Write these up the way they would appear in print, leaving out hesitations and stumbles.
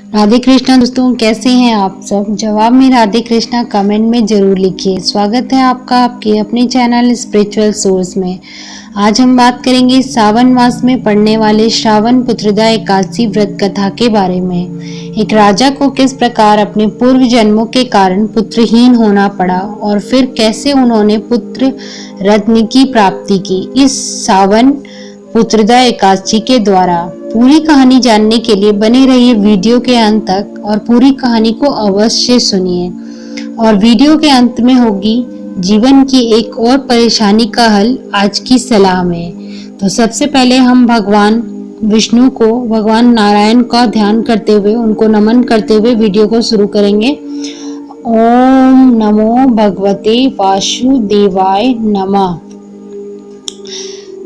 राधे कृष्णा दोस्तों, कैसे हैं आप सब। जवाब में राधे कृष्णा कमेंट में जरूर लिखिए। स्वागत है आपका आपके अपने चैनल स्पिरिचुअल सोर्स में। आज हम बात करेंगे सावन मास में पड़ने वाले श्रावण पुत्रदा एकादशी व्रत कथा के बारे में। एक राजा को किस प्रकार अपने पूर्व जन्मों के कारण पुत्रहीन होना पड़ा और फिर कैसे उन्होंने पुत्र रत्न की प्राप्ति की इस सावन पुत्रदा एकादशी के द्वारा। पूरी कहानी जानने के लिए बने रहिए वीडियो के अंत तक और पूरी कहानी को अवश्य सुनिए। और वीडियो के अंत में होगी जीवन की एक और परेशानी का हल आज की सलाह में। तो सबसे पहले हम भगवान विष्णु को, भगवान नारायण का ध्यान करते हुए, उनको नमन करते हुए वीडियो को शुरू करेंगे। ओम नमो भगवते वासुदेवाय नमः।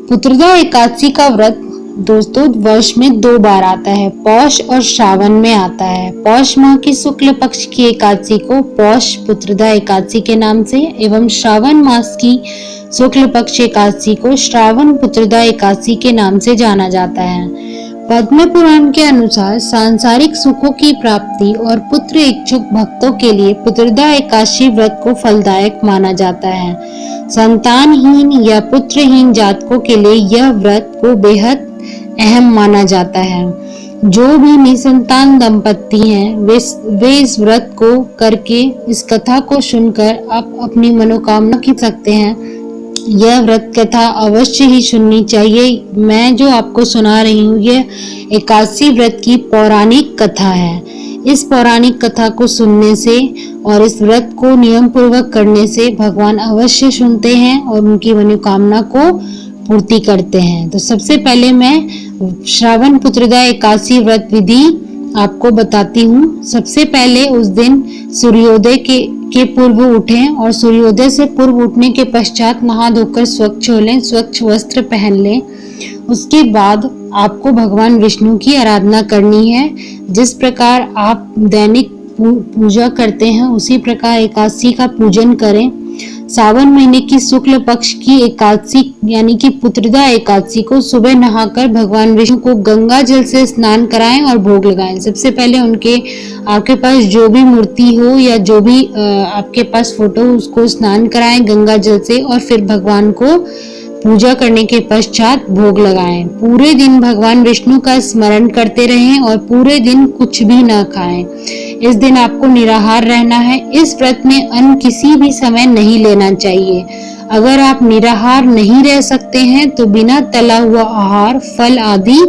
पुत्रदा एकादशी का व्रत दोस्तों वर्ष में 2 बार आता है, पौष और श्रावण में आता है। पौष माह की शुक्ल पक्ष की एकादशी को पौष पुत्रदा एकादशी के नाम से एवं श्रावण मास की शुक्ल पक्ष एकादशी को श्रावण पुत्रदा एकादशी के नाम से जाना जाता है। पद्म पुराण के अनुसार सांसारिक सुखों की प्राप्ति और पुत्र इच्छुक भक्तों के लिए पुत्रदा एकादशी व्रत को फलदायक माना जाता है। संतानहीन या पुत्रहीन जातकों के लिए यह व्रत को बेहद अहम माना जाता है। जो भी निसंतान दंपत्ति हैं वे इस व्रत को करके, इस कथा को सुनकर आप अपनी मनोकामना की सकते हैं। यह व्रत कथा अवश्य ही सुननी चाहिए। मैं जो आपको सुना रही हूँ यह एकादशी व्रत की पौराणिक कथा है। इस पौराणिक कथा को सुनने से और इस व्रत को नियम पूर्वक करने से भगवान अवश्य सुनते हैं और उनकी मनोकामना को पूर्ति करते हैं। तो सबसे पहले मैं श्रावण पुत्रदा एकादशी व्रत विधि आपको बताती हूँ। सबसे पहले उस दिन सूर्योदय के पूर्व उठें और सूर्योदय से पूर्व उठने के पश्चात नहा धोकर स्वच्छ हो लें, स्वच्छ वस्त्र पहन लें। उसके बाद आपको भगवान विष्णु की आराधना करनी है। जिस प्रकार आप दैनिक पूजा करते हैं उसी प्रकार एकादशी का पूजन करें। सावन महीने की शुक्ल पक्ष की एकादशी यानी कि पुत्रदा एकादशी को सुबह नहाकर भगवान विष्णु को गंगा जल से स्नान कराएं और भोग लगाएं। सबसे पहले उनके आपके पास जो भी मूर्ति हो या जो भी आपके पास फोटो उसको स्नान कराएं गंगा जल से और फिर भगवान को पूजा करने के पश्चात भोग लगाएं। पूरे दिन भगवान विष्णु का स्मरण करते रहें और पूरे दिन कुछ भी न खाएं। इस दिन आपको निराहार रहना है। इस व्रत में अन्न किसी भी समय नहीं लेना चाहिए। अगर आप निराहार नहीं रह सकते हैं तो बिना तला हुआ आहार, फल आदि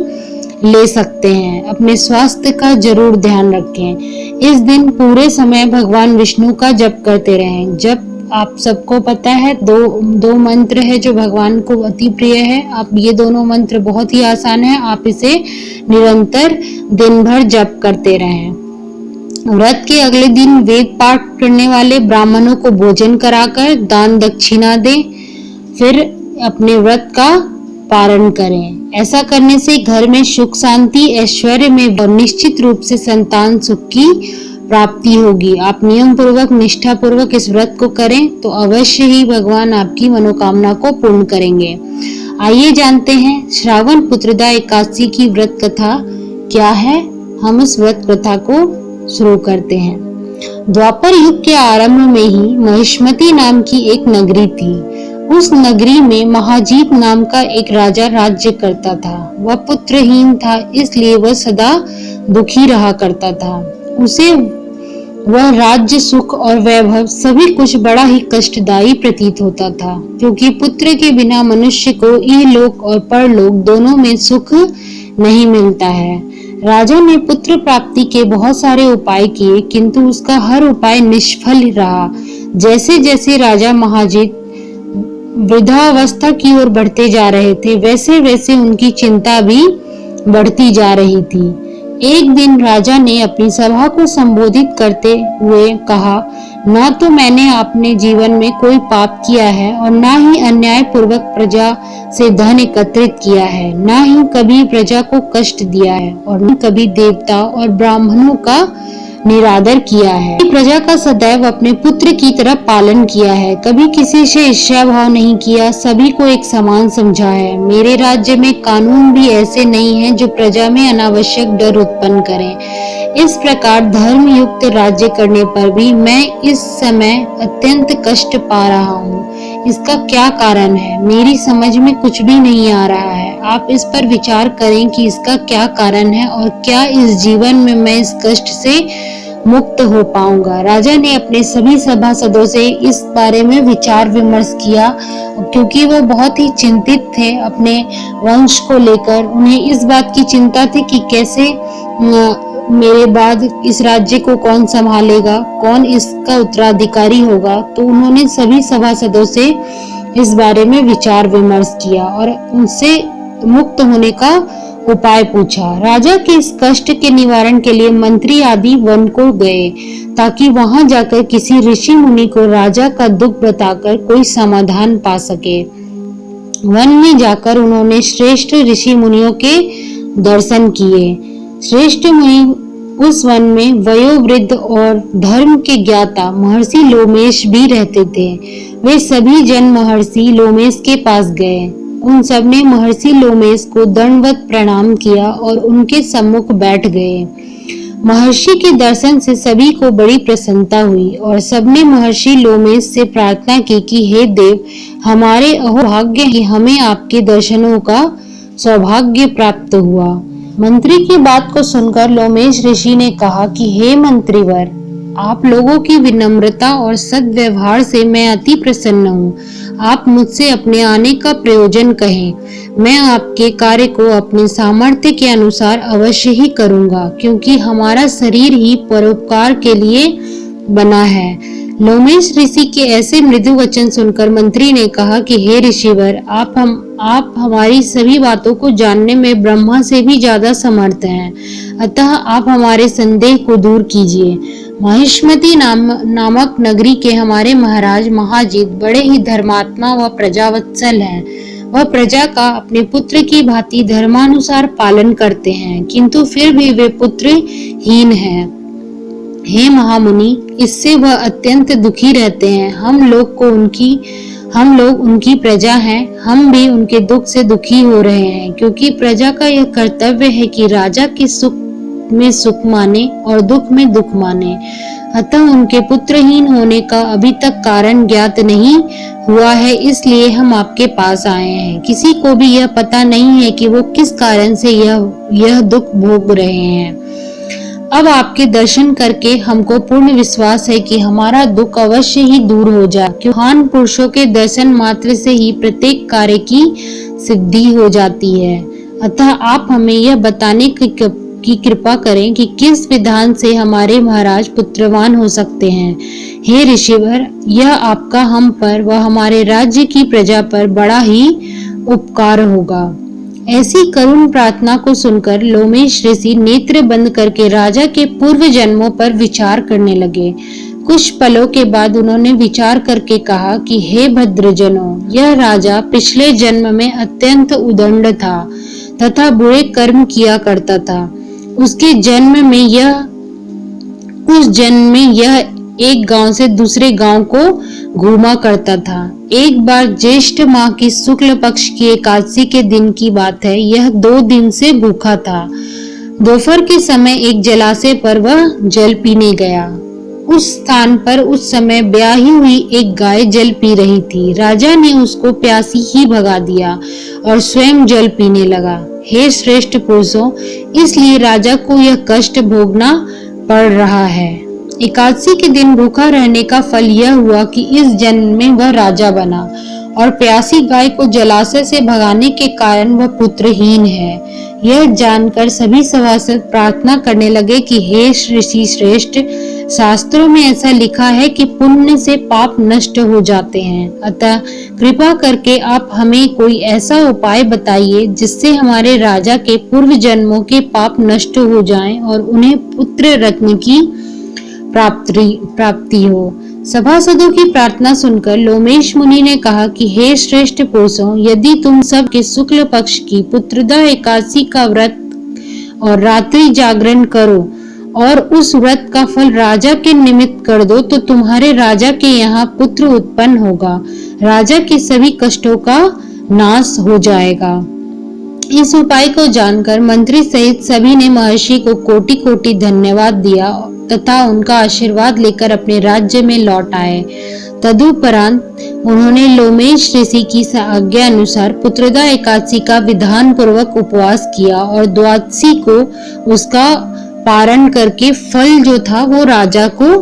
ले सकते हैं। अपने स्वास्थ्य का जरूर ध्यान रखें। इस दिन पूरे समय भगवान विष्णु का जप करते रहें। जप आप सबको पता है दो मंत्र है जो भगवान को अति प्रिय है। आप ये दोनों मंत्र बहुत ही आसान है, आप इसे निरंतर दिन भर जप करते रहें। व्रत के अगले दिन वेद पाठ करने वाले ब्राह्मणों को भोजन कराकर दान दक्षिणा दें, फिर अपने व्रत का पारण करें। ऐसा करने से घर में सुख शांति ऐश्वर्य में और निश्चित रूप से संतान सुख की प्राप्ति होगी। आप नियम पूर्वक निष्ठा पूर्वक इस व्रत को करें तो अवश्य ही भगवान आपकी मनोकामना को पूर्ण करेंगे। आइए जानते हैं श्रावण पुत्रदा एकादशी की व्रत कथा क्या है। हम इस व्रत कथा को शुरू करते हैं। द्वापर युग के आरंभ में ही महिष्मती नाम की एक नगरी थी। उस नगरी में महाजीत नाम का एक राजा राज्य करता था। वह पुत्रहीन था, इसलिए वह सदा दुखी रहा करता था। उसे वह राज्य, सुख और वैभव सभी कुछ बड़ा ही कष्टदायी प्रतीत होता था, क्योंकि पुत्र के बिना मनुष्य को इहलोक और परलोक दोनों में सुख नहीं मिलता है। राजा ने पुत्र प्राप्ति के बहुत सारे उपाय किए, किंतु उसका हर उपाय निष्फल रहा। जैसे जैसे राजा महाजीत वृद्धावस्था की ओर बढ़ते जा रहे थे, वैसे वैसे उनकी चिंता भी बढ़ती जा रही थी। एक दिन राजा ने अपनी सभा को संबोधित करते हुए कहा, न तो मैंने अपने जीवन में कोई पाप किया है और न ही अन्याय पूर्वक प्रजा से धन एकत्रित किया है, न ही कभी प्रजा को कष्ट दिया है और न कभी देवता और ब्राह्मणों का निरादर किया है। प्रजा का सदैव अपने पुत्र की तरह पालन किया है, कभी किसी से ईर्ष्या भाव नहीं किया, सभी को एक समान समझा है। मेरे राज्य में कानून भी ऐसे नहीं है जो प्रजा में अनावश्यक डर उत्पन्न करें। इस प्रकार धर्म युक्त राज्य करने पर भी मैं इस समय अत्यंत कष्ट पा रहा हूँ। इसका क्या कारण है? मेरी समझ में कुछ भी नहीं आ रहा है। आप इस पर विचार करें कि इसका क्या कारण है और क्या इस जीवन में मैं इस कष्ट से मुक्त हो पाऊंगा। राजा ने अपने सभी सभासदों से इस बारे में विचार विमर्श किया, क्योंकि वह बहुत ही चिंतित थे अपने वंश को लेकर। उन्हें इस बात की चिंता थी कि कैसे मेरे बाद इस राज्य को कौन संभालेगा, कौन इसका उत्तराधिकारी होगा। तो उन्होंने सभी सभासदों से इस बारे में विचार विमर्श किया और उनसे मुक्त होने का उपाय पूछा। राजा के इस कष्ट के निवारण के लिए मंत्री आदि वन को गए, ताकि वहां जाकर किसी ऋषि मुनि को राजा का दुख बताकर कोई समाधान पा सके। वन में जाकर उन्होंने श्रेष्ठ ऋषि मुनियों के दर्शन किए। श्रेष्ठ मुनि उस वन में वयोवृद्ध और धर्म के ज्ञाता महर्षि लोमेश भी रहते थे। वे सभी जन महर्षि लोमेश के पास गए। उन सब ने महर्षि लोमेश को दंडवत प्रणाम किया और उनके सम्मुख बैठ गए। महर्षि के दर्शन से सभी को बड़ी प्रसन्नता हुई और सबने महर्षि लोमेश से प्रार्थना की कि हे देव, हमारे अहोभाग्य कि हमें आपके दर्शनों का सौभाग्य प्राप्त हुआ। मंत्री की बात को सुनकर लोमेश ऋषि ने कहा कि हे मंत्रीवर, आप लोगों की विनम्रता और सद्व्यवहार से मैं अति प्रसन्न हूँ। आप मुझसे अपने आने का प्रयोजन कहें। मैं आपके कार्य को अपने सामर्थ्य के अनुसार अवश्य ही करूँगा, क्योंकि हमारा शरीर ही परोपकार के लिए बना है। लोमेश ऋषि के ऐसे मृदु वचन सुनकर मंत्री ने कहा कि हे ऋषिवर, आप हमारी सभी बातों को जानने में ब्रह्मा से भी ज्यादा समर्थ हैं। अतः आप हमारे संदेह को दूर कीजिए। महिष्मती नामक नगरी के हमारे महाराज महाजीत बड़े ही धर्मात्मा व प्रजावत्सल हैं। वह प्रजा का अपने पुत्र की भांति धर्मानुसार पालन करते हैं, किंतु फिर भी वे पुत्रहीन हैं। हे महामुनि, इससे वह अत्यंत दुखी रहते हैं। हम लोग उनकी प्रजा हैं। हम भी उनके दुख से दुखी हो रहे हैं, क्योंकि प्रजा का यह कर्तव्य है कि राजा के सुख में सुख माने और दुख में दुख माने। अतः उनके पुत्रहीन होने का अभी तक कारण ज्ञात नहीं हुआ है, इसलिए हम आपके पास आए हैं। किसी को भी यह पता नहीं है कि वो किस कारण से यह दुख भोग रहे हैं। अब आपके दर्शन करके हमको पूर्ण विश्वास है कि हमारा दुख अवश्य ही दूर हो जाए। क्योंकि महान पुरुषों के दर्शन मात्र से ही प्रत्येक कार्य की सिद्धि हो जाती है। अतः आप हमें यह बताने की कृपा करें कि किस विधान से हमारे महाराज पुत्रवान हो सकते हैं। हे ऋषिवर, यह आपका हम पर व हमारे राज्य की प्रजा पर बड़ा ही उपकार होगा। ऐसी करुण प्रार्थना को सुनकर लोमेश ऋषि नेत्र बंद करके राजा के पूर्व जन्मों पर विचार करने लगे। कुछ पलों के बाद उन्होंने विचार करके कहा कि हे भद्रजनों, यह राजा पिछले जन्म में अत्यंत उदंड था तथा बुरे कर्म किया करता था। उसके जन्म में यह एक गांव से दूसरे गांव को घूमा करता था। एक बार ज्येष्ठ माह की शुक्ल पक्ष की एकादशी के दिन की बात है। यह 2 दिन से भूखा था। दोपहर के समय एक जलाशय पर वह जल पीने गया। उस स्थान पर उस समय ब्याही हुई एक गाय जल पी रही थी। राजा ने उसको प्यासी ही भगा दिया और स्वयं जल पीने लगा। हे श्रेष्ठ पुरुषों, इसलिए राजा को यह कष्ट भोगना पड़ रहा है। एकादशी के दिन भूखा रहने का फल यह हुआ कि इस जन्म में वह राजा बना और प्यासी गाय को जलाशय से भगाने के कारण वह पुत्रहीन है। यह जानकर सभी सभासद प्रार्थना करने लगे कि हे ऋषि श्रेष्ठ, शास्त्रों में ऐसा लिखा है कि पुण्य से पाप नष्ट हो जाते हैं। अतः कृपा करके आप हमें कोई ऐसा उपाय बताइए जिससे हमारे राजा के पूर्व जन्मों के पाप नष्ट हो जाएं और उन्हें पुत्र रत्न की प्राप्ति हो। सभासदों की प्रार्थना सुनकर लोमेश मुनि ने कहा कि हे श्रेष्ठ पुरुषों, यदि तुम सब के शुक्ल पक्ष की पुत्रदा एकादशी का व्रत और रात्रि जागरण करो और उस व्रत का फल राजा के निमित्त कर दो, तो तुम्हारे राजा के यहाँ पुत्र उत्पन्न होगा। राजा के सभी कष्टों का नाश हो जाएगा। इस उपाय को जानकर मंत्री सहित सभी ने महर्षि को कोटि कोटि धन्यवाद दिया तथा उनका आशीर्वाद लेकर अपने राज्य में लौट आए। तदुपरांत उन्होंने लोमेश ऋषि की आज्ञा अनुसार पुत्रदा एकादशी का विधान पूर्वक उपवास किया और द्वादशी को उसका पारण करके फल जो था वो राजा को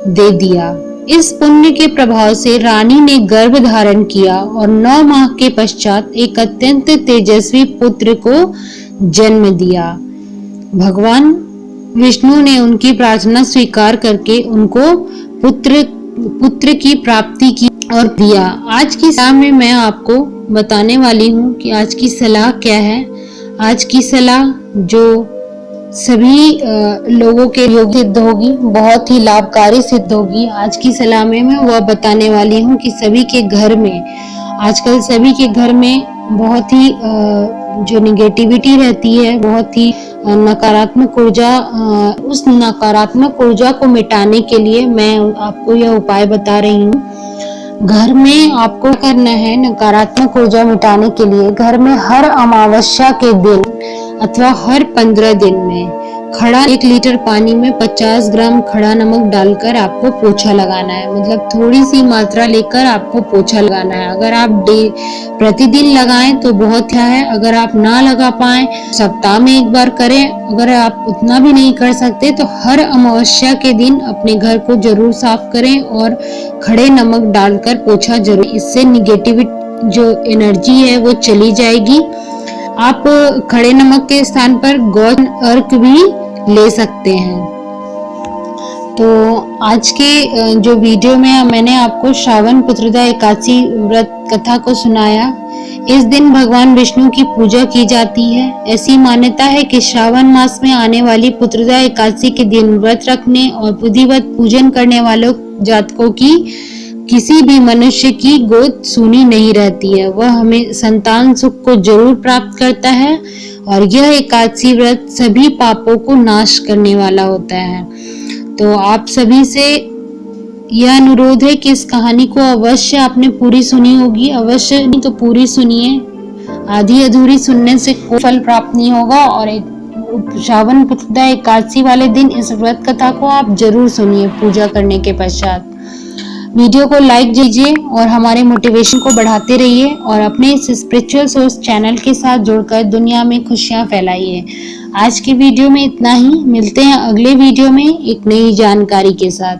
दे दिया। इस पुण्य के प्रभाव से रानी ने गर्भ धारण किया और 9 माह के पश्चात एक अत्यंत तेजस्वी पुत्र को जन्म दिया। भगवान विष्णु ने उनकी प्रार्थना स्वीकार करके उनको पुत्र की प्राप्ति की और दिया। आज की सलाह में मैं आपको बताने वाली हूँ कि आज की सलाह क्या है। आज की सलाह जो सभी लोगों के योग्य सिद्ध होगी, बहुत ही लाभकारी सिद्ध होगी। आज की सलाह में मैं वह बताने वाली हूँ कि सभी के घर में आजकल सभी के घर में बहुत ही जो निगेटिविटी रहती है, बहुत ही नकारात्मक ऊर्जा, उस नकारात्मक ऊर्जा को मिटाने के लिए मैं आपको यह उपाय बता रही हूँ। घर में आपको करना है नकारात्मक ऊर्जा मिटाने के लिए, घर में हर अमावस्या के दिन अथवा हर 15 दिन में खड़ा 1 लीटर पानी में 50 ग्राम खड़ा नमक डालकर आपको पोछा लगाना है। मतलब थोड़ी सी मात्रा लेकर आपको पोछा लगाना है। अगर आप प्रतिदिन लगाएं तो बहुत है, अगर आप ना लगा पाए सप्ताह में 1 बार करें। अगर आप उतना भी नहीं कर सकते तो हर अमावस्या के दिन अपने घर को जरूर साफ करें और खड़े नमक डालकर पोछा जरूर। इससे निगेटिविटी जो एनर्जी है वो चली जाएगी। आप खड़े नमक के स्थान पर गौर अर्क भी ले सकते हैं। तो आज के जो वीडियो में मैंने आपको श्रावण पुत्रदा एकादशी व्रत कथा को सुनाया। इस दिन भगवान विष्णु की पूजा की जाती है। ऐसी मान्यता है कि श्रावण मास में आने वाली पुत्रदा एकादशी के दिन व्रत रखने और विधिवत पूजन करने वालों जातकों की किसी भी मनुष्य की गोद सूनी नहीं रहती है। वह हमें संतान सुख को जरूर प्राप्त करता है और यह एकादशी व्रत सभी पापों को नाश करने वाला होता है। तो आप सभी से यह अनुरोध है कि इस कहानी को अवश्य आपने पूरी सुनी होगी, अवश्य नहीं तो पूरी सुनिए। आधी अधूरी सुनने से कोई फल प्राप्त नहीं होगा। और श्रावण पुत्रदा एकादशी वाले दिन इस व्रत कथा को आप जरूर सुनिए पूजा करने के पश्चात। वीडियो को लाइक कीजिए और हमारे मोटिवेशन को बढ़ाते रहिए और अपने इस स्पिरिचुअल सोर्स चैनल के साथ जुड़कर दुनिया में खुशियां फैलाइए। आज के वीडियो में इतना ही। मिलते हैं अगले वीडियो में एक नई जानकारी के साथ।